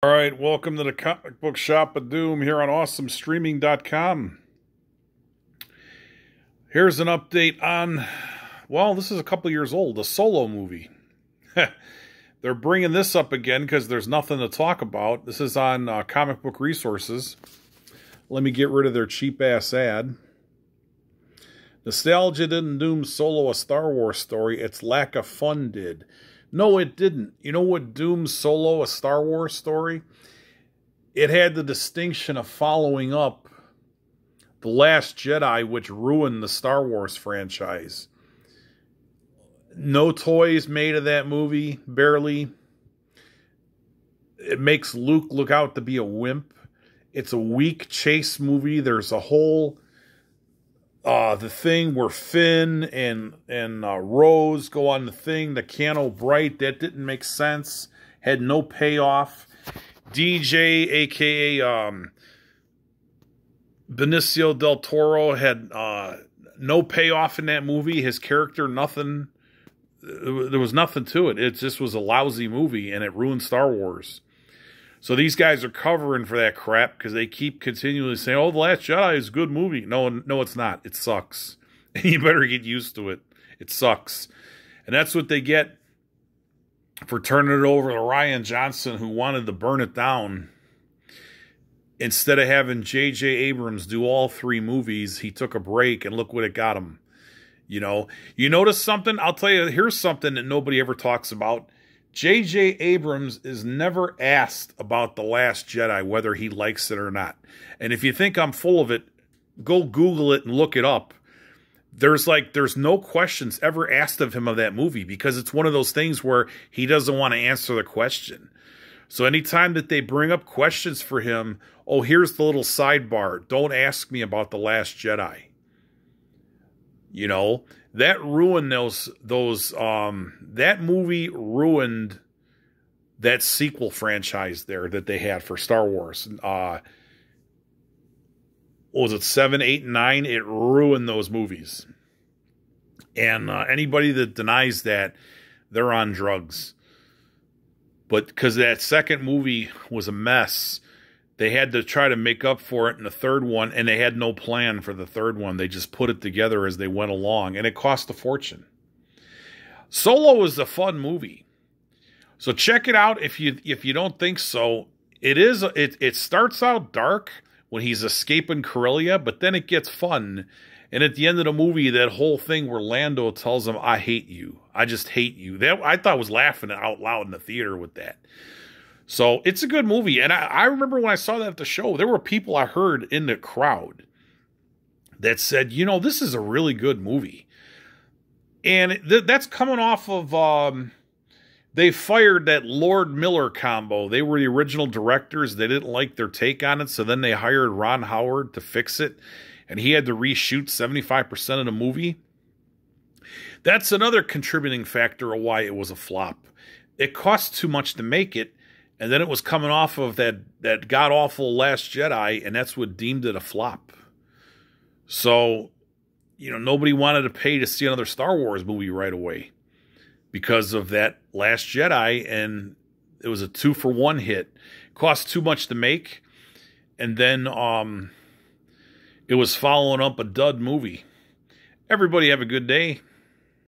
All right, welcome to the comic book shop of doom here on awesomestreaming.com. Here's an update on, well, this is a couple years old, the Solo movie. They're bringing this up again because there's nothing to talk about. This is on Comic Book Resources. Let me get rid of their cheap-ass ad. Nostalgia didn't doom Solo a Star Wars story. Its lack of fun did. No, it didn't. You know what doomed Solo a Star Wars story? It had the distinction of following up The Last Jedi, which ruined the Star Wars franchise. No toys made of that movie, barely. It makes Luke look out to be a wimp. It's a weak chase movie. There's a whole... the thing where Finn and Rose go on the thing, the Canto Bright, that didn't make sense. Had no payoff. DJ, a.k.a. Benicio del Toro, had no payoff in that movie. His character, nothing. There was nothing to it. It just was a lousy movie, and it ruined Star Wars. So these guys are covering for that crap because they keep continually saying, oh, The Last Jedi is a good movie. No, it's not. It sucks. And you better get used to it. It sucks. And that's what they get for turning it over to Rian Johnson, who wanted to burn it down. Instead of having J.J. Abrams do all three movies, he took a break, and look what it got him. You know, you notice something? I'll tell you, here's something that nobody ever talks about. J.J. Abrams is never asked about The Last Jedi, whether he likes it or not. And if you think I'm full of it, go Google it and look it up. There's no questions ever asked of him of that movie because it's one of those things where he doesn't want to answer the question. So anytime that they bring up questions for him, oh, here's the little sidebar. Don't ask me about The Last Jedi. You know, that ruined that movie ruined that sequel franchise there that they had for Star Wars. What was it, 7, 8, and 9? It ruined those movies. And anybody that denies that, they're on drugs. But because that second movie was a mess, they had to try to make up for it in the third one, and they had no plan for the third one. They just put it together as they went along, and it cost a fortune. Solo is a fun movie. So check it out if you don't think so. It starts out dark when he's escaping Corellia, but then it gets fun. And at the end of the movie, that whole thing where Lando tells him, I hate you. I just hate you. That I thought was laughing out loud in the theater with that. So it's a good movie. And I remember when I saw that at the show, there were people I heard in the crowd that said, you know, this is a really good movie. And that's coming off of, they fired that Lord Miller combo. They were the original directors. They didn't like their take on it. So then they hired Ron Howard to fix it. And he had to reshoot 75% of the movie. That's another contributing factor of why it was a flop. It cost too much to make it. And then it was coming off of that god-awful Last Jedi, and that's what deemed it a flop. So, you know, nobody wanted to pay to see another Star Wars movie right away because of that Last Jedi, and it was a 2-for-1 hit. It cost too much to make, and then it was following up a dud movie. Everybody have a good day.